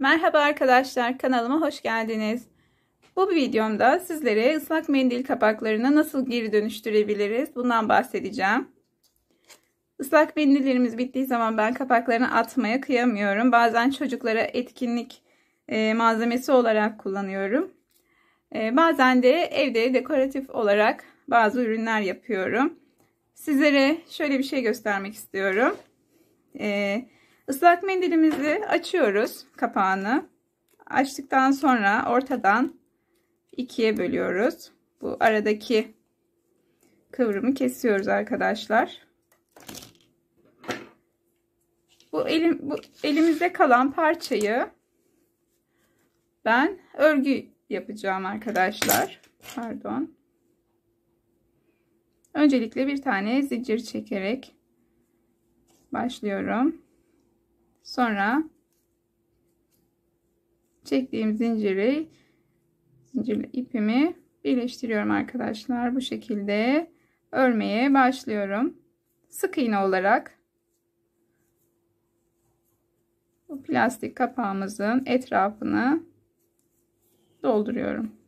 Merhaba arkadaşlar, kanalıma hoş geldiniz. Bu videomda sizlere ıslak mendil kapaklarını nasıl geri dönüştürebiliriz bundan bahsedeceğim. Islak mendillerimiz bittiği zaman ben kapaklarını atmaya kıyamıyorum. Bazen çocuklara etkinlik malzemesi olarak kullanıyorum. Bazen de evde dekoratif olarak bazı ürünler yapıyorum. Sizlere şöyle bir şey göstermek istiyorum. Islak mendilimizi açıyoruz, kapağını. Açtıktan sonra ortadan ikiye bölüyoruz. Bu aradaki kıvrımı kesiyoruz arkadaşlar. Bu elimizde kalan parçayı ben örgü yapacağım arkadaşlar. Pardon. Öncelikle bir tane zincir çekerek başlıyorum. Sonra çektiğim zincirle ipimi birleştiriyorum arkadaşlar. Bu şekilde örmeye başlıyorum. Sık iğne olarak bu plastik kapağımızın etrafını dolduruyorum.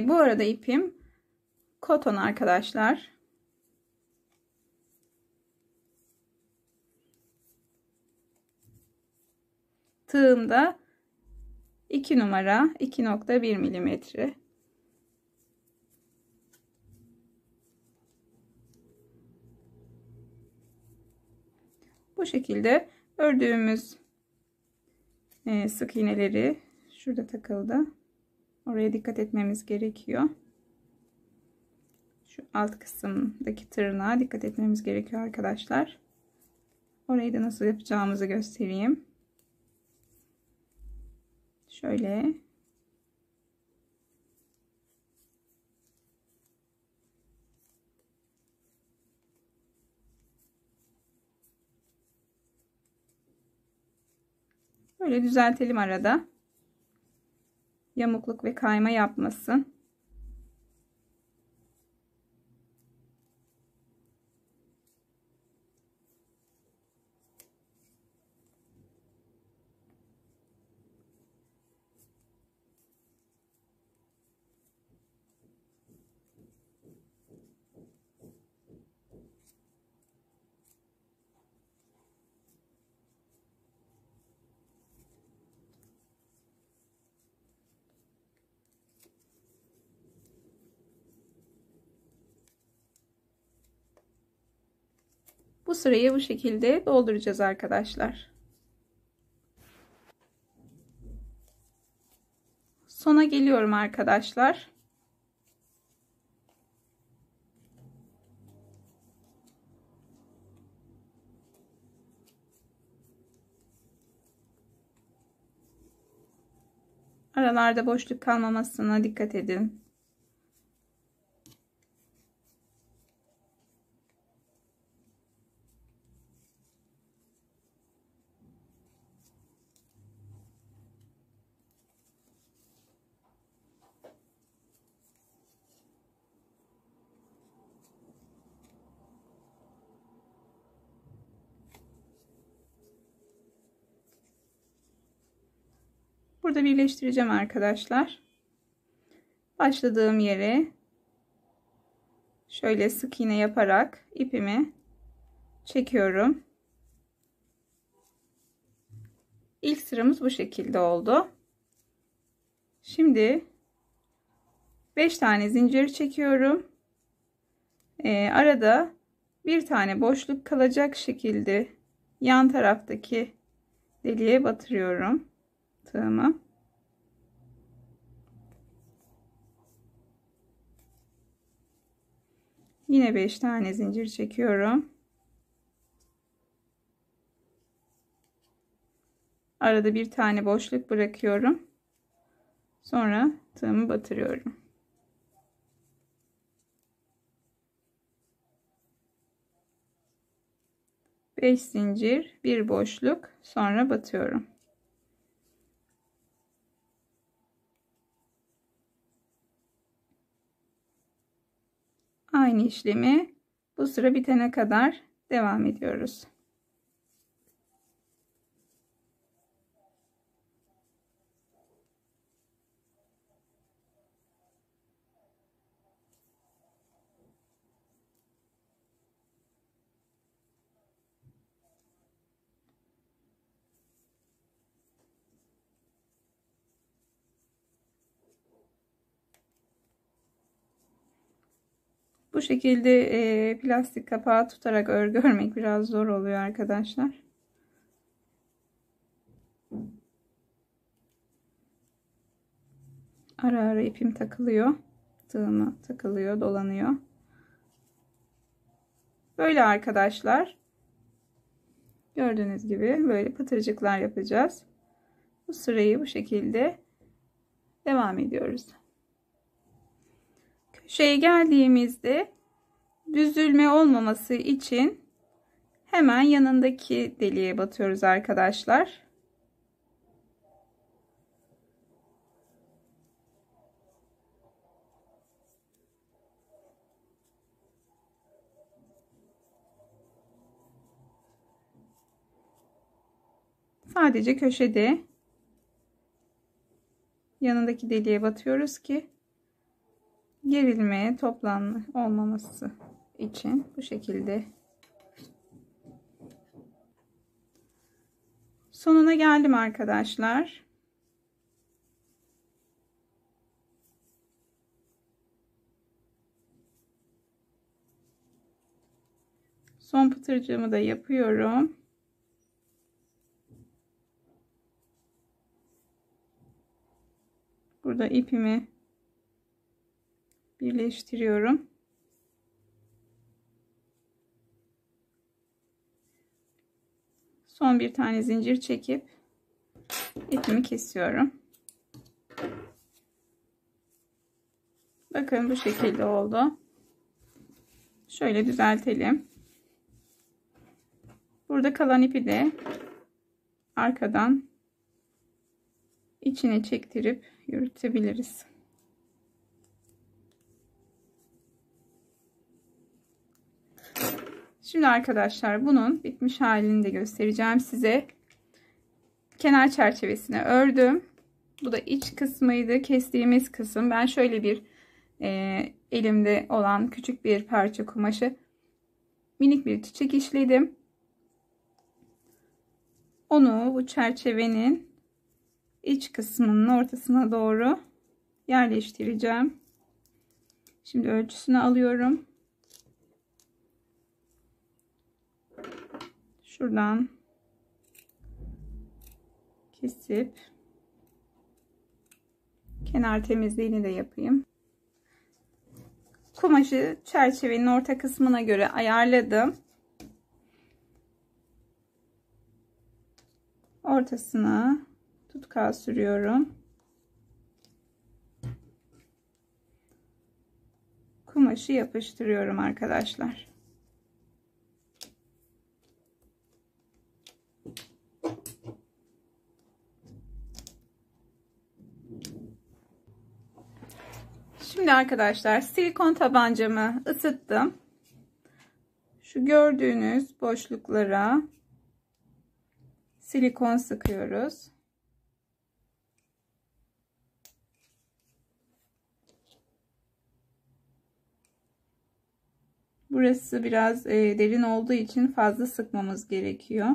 Bu arada ipim koton arkadaşlar. Tığımda 2 numara 2,1 milimetre. Bu şekilde ördüğümüz sık iğneleri şurada takıldı. Oraya dikkat etmemiz gerekiyor. Şu alt kısımdaki tırnağa dikkat etmemiz gerekiyor arkadaşlar. Orayı da nasıl yapacağımızı göstereyim. Şöyle. Böyle düzeltelim arada. Yamukluk ve kayma yapmasın. Bu sırayı bu şekilde dolduracağız arkadaşlar. Sona geliyorum arkadaşlar. Aralarda boşluk kalmamasına dikkat edin. Burada birleştireceğim arkadaşlar. Başladığım yere şöyle sık iğne yaparak ipimi çekiyorum. İlk sıramız bu şekilde oldu. Şimdi 5 tane zincir çekiyorum. Arada bir tane boşluk kalacak şekilde yan taraftaki deliğe batırıyorum tığımı. Yine 5 tane zincir çekiyorum. Arada bir tane boşluk bırakıyorum. Sonra tığımı batırıyorum. 5 zincir, bir boşluk, sonra batıyorum. Aynı işlemi bu sıra bitene kadar devam ediyoruz. Bu şekilde plastik kapağı tutarak örgü örmek biraz zor oluyor arkadaşlar. Ara ara ipim takılıyor. Tığıma takılıyor, dolanıyor. Böyle arkadaşlar. Gördüğünüz gibi böyle pıtırcıklar yapacağız. Bu sırayı bu şekilde devam ediyoruz. Köşeye geldiğimizde büzülme olmaması için hemen yanındaki deliğe batıyoruz arkadaşlar. Sadece köşede yanındaki deliğe batıyoruz ki gerilme, toplanma olmaması için bu şekilde. Sonuna geldim arkadaşlar. Son pıtırcığımı da yapıyorum. Burada ipimi birleştiriyorum. Son bir tane zincir çekip ipimi kesiyorum. Bakın bu şekilde oldu. Şöyle düzeltelim. Burada kalan ipi de arkadan içine çektirip yürütebiliriz. Şimdi arkadaşlar bunun bitmiş halini de göstereceğim size. Kenar çerçevesini ördüm. Bu da iç kısmıydı. Kestiğimiz kısım. Ben şöyle bir elimde olan küçük bir parça kumaşı minik bir çiçek işledim. Onu bu çerçevenin iç kısmının ortasına doğru yerleştireceğim. Şimdi ölçüsünü alıyorum. Şuradan kesip kenar temizliğini de yapayım. Kumaşı çerçevenin orta kısmına göre ayarladım. Ortasına tutkal sürüyorum. Kumaşı yapıştırıyorum arkadaşlar. Şimdi arkadaşlar silikon tabancamı ısıttım. Şu gördüğünüz boşluklara silikon sıkıyoruz. Burası biraz derin olduğu için fazla sıkmamız gerekiyor.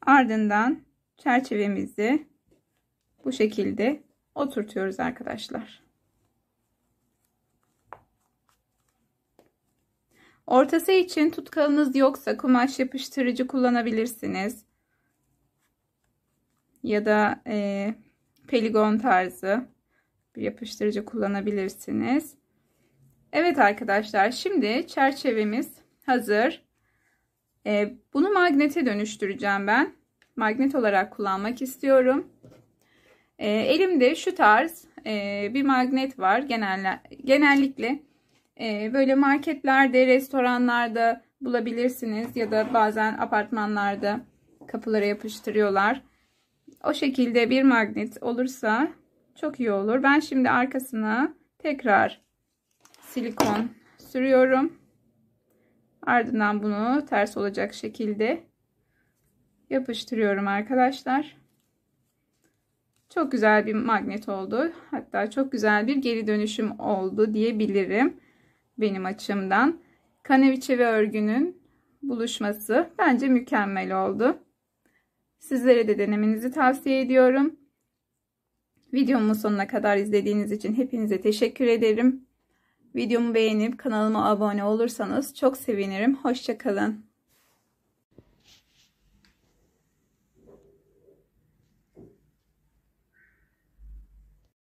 Ardından çerçevemizi bu şekilde oturtuyoruz arkadaşlar. Ortası için tutkalınız yoksa kumaş yapıştırıcı kullanabilirsiniz. Ya da poligon tarzı bir yapıştırıcı kullanabilirsiniz. Evet arkadaşlar, şimdi çerçevemiz hazır. Bunu magnete dönüştüreceğim ben. Magnet olarak kullanmak istiyorum. Elimde şu tarz bir magnet var. Genellikle böyle marketlerde, restoranlarda bulabilirsiniz ya da bazen apartmanlarda kapılara yapıştırıyorlar. O şekilde bir magnet olursa çok iyi olur. Ben şimdi arkasına tekrar silikon sürüyorum. Ardından bunu ters olacak şekilde yapıştırıyorum arkadaşlar. Çok güzel bir magnet oldu. Hatta çok güzel bir geri dönüşüm oldu diyebilirim benim açımdan. Kaneviçe ve örgünün buluşması bence mükemmel oldu. Sizlere de denemenizi tavsiye ediyorum. Videomun sonuna kadar izlediğiniz için hepinize teşekkür ederim. Videomu beğenip kanalıma abone olursanız çok sevinirim. Hoşça kalın.